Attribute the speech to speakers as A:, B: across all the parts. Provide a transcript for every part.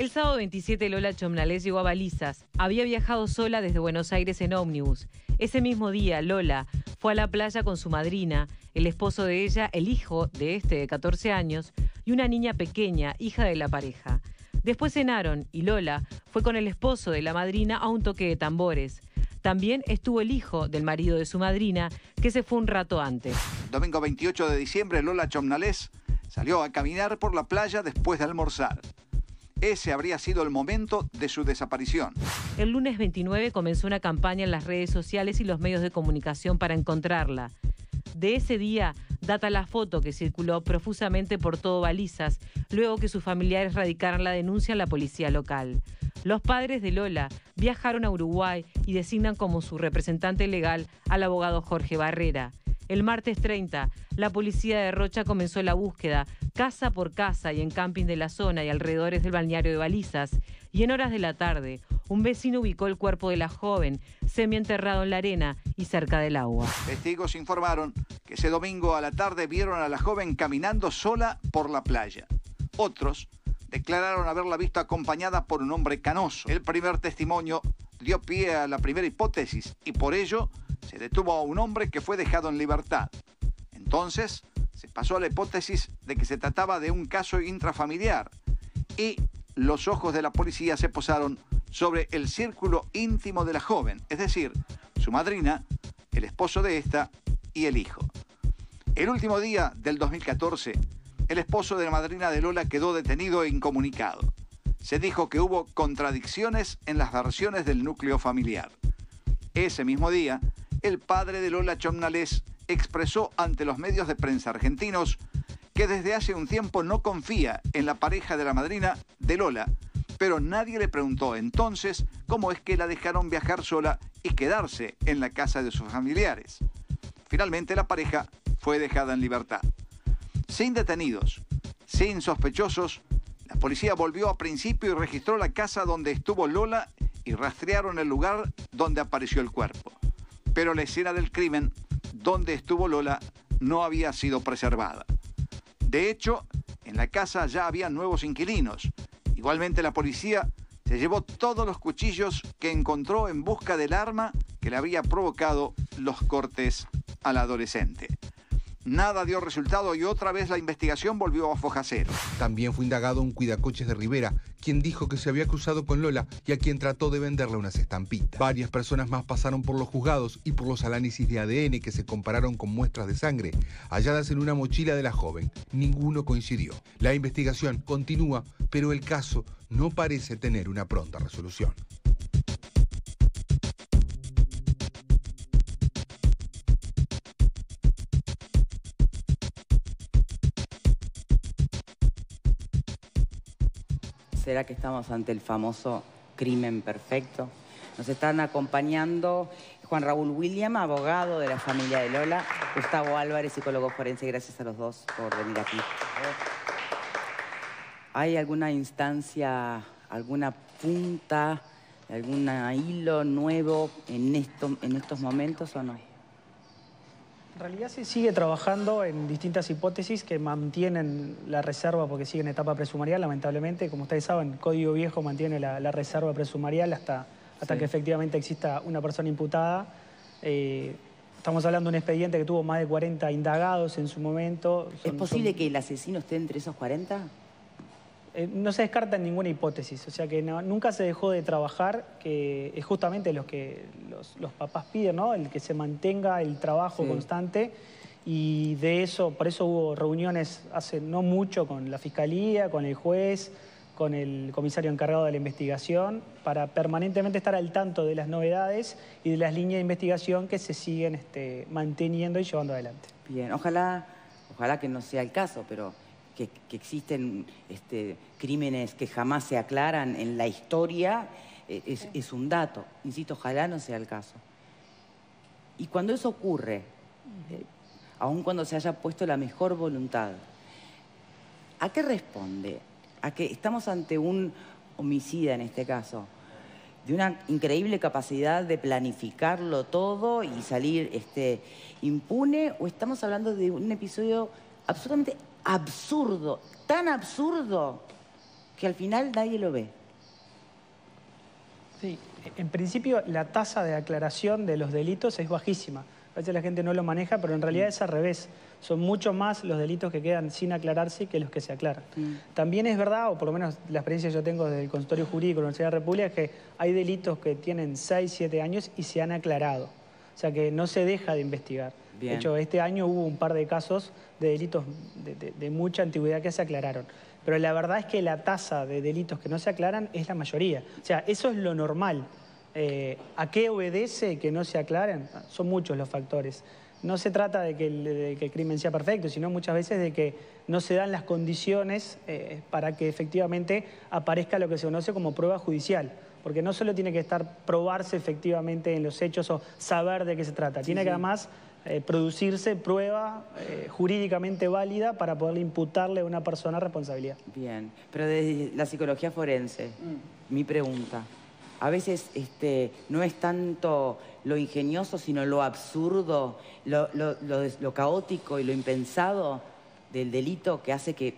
A: El sábado 27 Lola Chomnales llegó a Balizas. Había viajado sola desde Buenos Aires en ómnibus. Ese mismo día, Lola fue a la playa con su madrina, el esposo de ella, el hijo de este de 14 años y una niña pequeña, hija de la pareja. Después cenaron y Lola fue con el esposo de la madrina a un toque de tambores. También estuvo el hijo del marido de su madrina, que se fue un rato antes.
B: Domingo 28 de diciembre, Lola Chomnales salió a caminar por la playa después de almorzar. Ese habría sido el momento de su desaparición.
A: El lunes 29 comenzó una campaña en las redes sociales y los medios de comunicación para encontrarla. De ese día data la foto que circuló profusamente por todo Balizas, luego que sus familiares radicaran la denuncia en la policía local. Los padres de Lola viajaron a Uruguay y designan como su representante legal al abogado Jorge Barrera. El martes 30, la policía de Rocha comenzó la búsqueda, casa por casa y en camping de la zona y alrededores del balneario de Balizas. Y en horas de la tarde, un vecino ubicó el cuerpo de la joven, semienterrado en la arena y cerca del agua.
B: Testigos informaron que ese domingo a la tarde vieron a la joven caminando sola por la playa. Otros declararon haberla visto acompañada por un hombre canoso. El primer testimonio dio pie a la primera hipótesis y por ello se detuvo a un hombre que fue dejado en libertad. Entonces se pasó a la hipótesis de que se trataba de un caso intrafamiliar y los ojos de la policía se posaron sobre el círculo íntimo de la joven, es decir, su madrina, el esposo de esta y el hijo. El último día del 2014, el esposo de la madrina de Lola quedó detenido e incomunicado. Se dijo que hubo contradicciones en las versiones del núcleo familiar. Ese mismo día, el padre de Lola Chomnales expresó ante los medios de prensa argentinos que desde hace un tiempo no confía en la pareja de la madrina de Lola, pero nadie le preguntó entonces cómo es que la dejaron viajar sola y quedarse en la casa de sus familiares. Finalmente la pareja fue dejada en libertad. Sin detenidos, sin sospechosos, la policía volvió a principio y registró la casa donde estuvo Lola y rastrearon el lugar donde apareció el cuerpo. Pero la escena del crimen, donde estuvo Lola, no había sido preservada. De hecho, en la casa ya había nuevos inquilinos. Igualmente la policía se llevó todos los cuchillos que encontró en busca del arma que le había provocado los cortes al adolescente. Nada dio resultado y otra vez la investigación volvió a foja cero.
C: También fue indagado un cuidacoches de Rivera, quien dijo que se había cruzado con Lola y a quien trató de venderle unas estampitas. Varias personas más pasaron por los juzgados y por los análisis de ADN que se compararon con muestras de sangre halladas en una mochila de la joven. Ninguno coincidió. La investigación continúa, pero el caso no parece tener una pronta resolución.
D: ¿Será que estamos ante el famoso crimen perfecto? Nos están acompañando Juan Raúl William, abogado de la familia de Lola, Gustavo Álvarez, psicólogo forense. Gracias a los dos por venir aquí. ¿Hay alguna instancia, alguna punta, algún hilo nuevo en estos momentos o no?
E: En realidad se sigue trabajando en distintas hipótesis que mantienen la reserva porque sigue en etapa presumarial, lamentablemente. Como ustedes saben, Código Viejo mantiene la reserva presumarial hasta que efectivamente exista una persona imputada. Estamos hablando de un expediente que tuvo más de 40 indagados en su momento.
D: ¿Es posible que el asesino esté entre esos 40?
E: No se descarta en ninguna hipótesis, o sea que nunca se dejó de trabajar, que es justamente lo que los papás piden, ¿no? El que se mantenga el trabajo constante y de eso, por eso hubo reuniones hace no mucho con la Fiscalía, con el juez, con el comisario encargado de la investigación, para permanentemente estar al tanto de las novedades y de las líneas de investigación que se siguen manteniendo y llevando adelante.
D: Bien, ojalá que no sea el caso, pero que existen crímenes que jamás se aclaran en la historia es un dato. Insisto, ojalá no sea el caso. Y cuando eso ocurre, aun cuando se haya puesto la mejor voluntad, ¿a qué responde? A que estamos ante un homicida en este caso, de una increíble capacidad de planificarlo todo y salir impune, o estamos hablando de un episodio absolutamente absurdo, tan absurdo que al final nadie lo ve.
E: Sí, en principio la tasa de aclaración de los delitos es bajísima. A veces la gente no lo maneja, pero en realidad es al revés. Son mucho más los delitos que quedan sin aclararse que los que se aclaran. También es verdad, o por lo menos la experiencia que yo tengo desde el consultorio jurídico de la Universidad de la República, es que hay delitos que tienen 6, 7 años y se han aclarado. O sea que no se deja de investigar.
D: Bien.
E: De hecho, este año hubo un par de casos de delitos de mucha antigüedad que se aclararon. Pero la verdad es que la tasa de delitos que no se aclaran es la mayoría. O sea, eso es lo normal. ¿A qué obedece que no se aclaren? Son muchos los factores. No se trata de que el crimen sea perfecto, sino muchas veces de que no se dan las condiciones para que efectivamente aparezca lo que se conoce como prueba judicial. Porque no solo tiene que probarse efectivamente en los hechos o saber de qué se trata. Tiene que además producirse prueba jurídicamente válida para poder imputarle a una persona responsabilidad.
D: Bien, pero desde la psicología forense, mi pregunta, a veces no es tanto lo ingenioso, sino lo absurdo, lo caótico y lo impensado del delito que hace que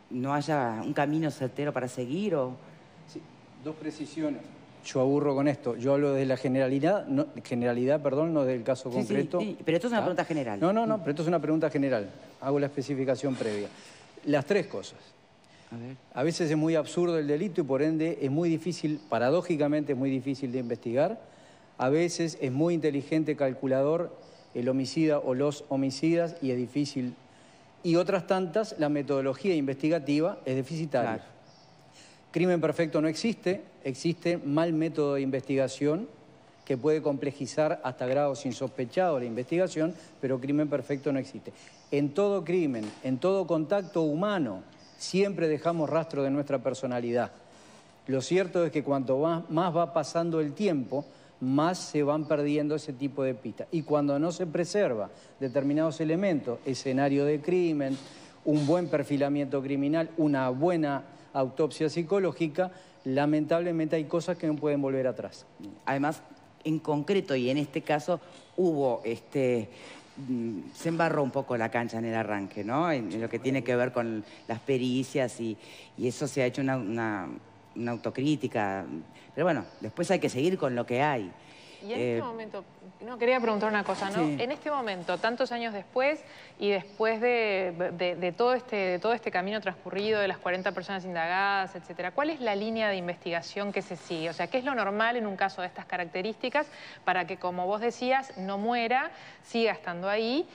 D: no haya un camino certero para seguir.
F: Sí, dos precisiones. Yo aburro con esto. Yo hablo de la generalidad, no del caso concreto.
D: Sí, pero esto es una pregunta general.
F: No, pero esto es una pregunta general. Hago la especificación previa. Las tres cosas. A veces es muy absurdo el delito y por ende es muy difícil, paradójicamente es muy difícil de investigar. A veces es muy inteligente, calculador, el homicida o los homicidas y es difícil. Y otras tantas, la metodología investigativa es deficitaria. Claro. Crimen perfecto no existe, existe mal método de investigación que puede complejizar hasta grados insospechados la investigación, pero crimen perfecto no existe. En todo crimen, en todo contacto humano, siempre dejamos rastro de nuestra personalidad. Lo cierto es que cuanto más va pasando el tiempo, más se van perdiendo ese tipo de pistas. Y cuando no se preserva determinados elementos, escenario de crimen, un buen perfilamiento criminal, una buena autopsia psicológica, lamentablemente hay cosas que no pueden volver atrás.
D: Además, en concreto y en este caso, hubo se embarró un poco la cancha en el arranque, ¿no? En lo que tiene que ver con las pericias y eso se ha hecho una autocrítica. Pero bueno, después hay que seguir con lo que hay.
G: Y en este momento, quería preguntar una cosa, ¿no? Sí. En este momento, tantos años después y después de todo este camino transcurrido, de las 40 personas indagadas, etcétera, ¿cuál es la línea de investigación que se sigue? O sea, ¿qué es lo normal en un caso de estas características para que, como vos decías, no muera, siga estando ahí?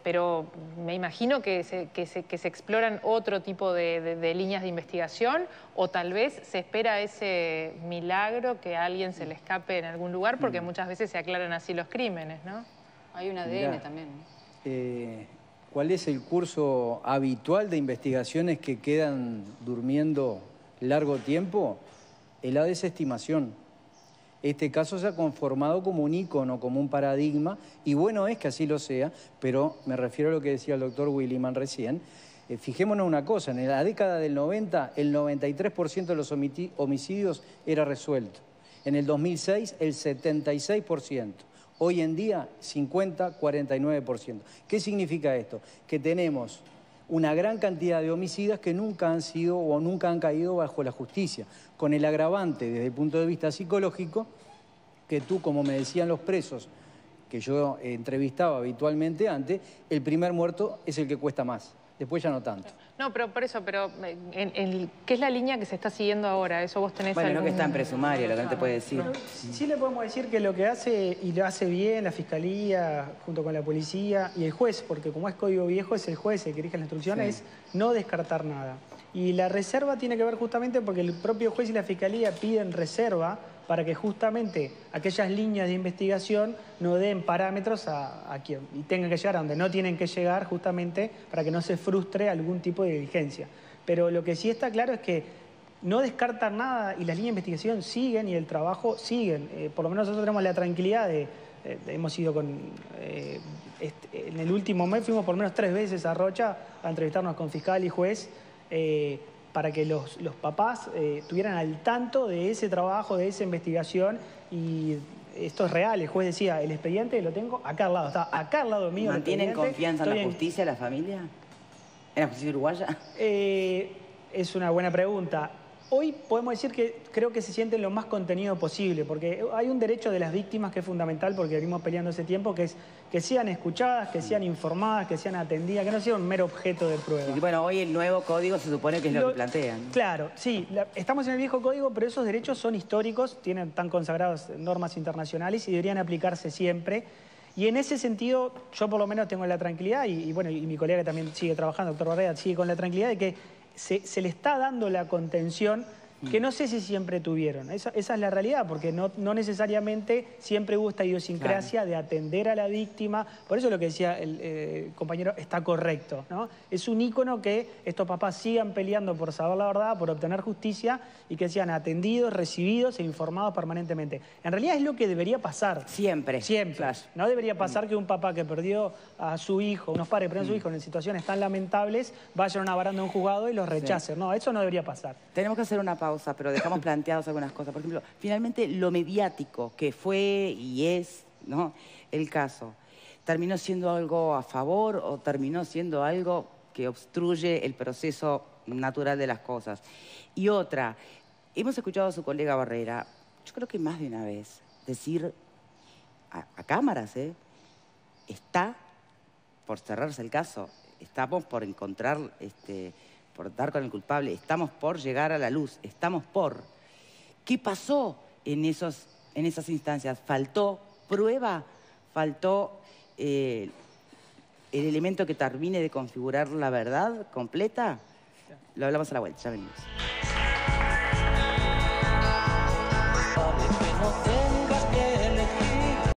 G: Pero me imagino que se exploran otro tipo de líneas de investigación o tal vez se espera ese milagro que a alguien se le escape en algún lugar porque muchas veces se aclaran así los crímenes, ¿no?
H: Hay un ADN también.
F: ¿Cuál es el curso habitual de investigaciones que quedan durmiendo largo tiempo? La desestimación. Este caso se ha conformado como un ícono, como un paradigma, y bueno es que así lo sea, pero me refiero a lo que decía el doctor Williman recién. Fijémonos una cosa, en la década del 90, el 93% de los homicidios era resuelto. En el 2006, el 76%. Hoy en día, 50-49%. ¿Qué significa esto? Que tenemos una gran cantidad de homicidas que nunca han sido o nunca han caído bajo la justicia, con el agravante desde el punto de vista psicológico que tú, como me decían los presos, que yo entrevistaba habitualmente antes, el primer muerto es el que cuesta más, después ya no tanto.
G: No, pero por eso, ¿qué es la línea que se está siguiendo ahora? Eso vos tenés
D: Bueno, no que está en presumaria, lo que no te puede decir.
E: Sí le podemos decir que lo que hace, y lo hace bien la Fiscalía, junto con la Policía y el juez, porque como es código viejo, es el juez el que dirige la instrucción, es no descartar nada. Y la reserva tiene que ver justamente porque el propio juez y la Fiscalía piden reserva para que justamente aquellas líneas de investigación no den parámetros a quien y tengan que llegar a donde no tienen que llegar, justamente para que no se frustre algún tipo de diligencia. Pero lo que sí está claro es que no descartan nada y las líneas de investigación siguen y el trabajo siguen. Por lo menos nosotros tenemos la tranquilidad hemos ido en el último mes fuimos por lo menos 3 veces a Rocha a entrevistarnos con fiscal y juez, para que los papás estuvieran al tanto de ese trabajo, de esa investigación, y esto es real. El juez decía, el expediente lo tengo acá al lado, está acá al lado mío.
D: ¿Mantienen confianza en la justicia, la familia? ¿En la justicia uruguaya?
E: El Es una buena pregunta. Hoy podemos decir que creo que se sienten lo más contenido posible, porque hay un derecho de las víctimas que es fundamental, porque venimos peleando ese tiempo, que es que sean escuchadas, que sean informadas, que sean atendidas, que no sea un mero objeto de prueba.
D: Y bueno, hoy el nuevo código se supone que es lo que plantean.
E: Claro, sí, estamos en el viejo código, pero esos derechos son históricos, tan consagradas normas internacionales y deberían aplicarse siempre. Y en ese sentido, yo por lo menos tengo la tranquilidad, y mi colega también sigue trabajando, doctor Barreda, sigue con la tranquilidad de que se le está dando la contención que no sé si siempre tuvieron. Esa es la realidad, porque no necesariamente siempre hubo esta idiosincrasia de atender a la víctima. Por eso lo que decía el compañero está correcto, ¿no? Es un ícono que estos papás sigan peleando por saber la verdad, por obtener justicia y que sean atendidos, recibidos e informados permanentemente. En realidad es lo que debería pasar.
D: Siempre.
E: Siempre.
D: Claro.
E: No debería pasar que un papá que perdió a su hijo, unos padres que perdieron a su hijo en situaciones tan lamentables, vayan a una baranda de un juzgado y los rechacen. Sí. No, eso no debería pasar.
D: Tenemos que hacer una pausa, pero dejamos planteadas algunas cosas. Por ejemplo, finalmente lo mediático que fue y es, ¿no?, el caso, ¿terminó siendo algo a favor o terminó siendo algo que obstruye el proceso natural de las cosas? Y otra, hemos escuchado a su colega Barrera, yo creo que más de una vez, decir a cámaras, está por cerrarse el caso, estamos por encontrar, por dar con el culpable, estamos por llegar a la luz, estamos por... ¿Qué pasó en esas instancias? ¿Faltó prueba? ¿Faltó el elemento que termine de configurar la verdad completa? Lo hablamos a la vuelta, ya venimos.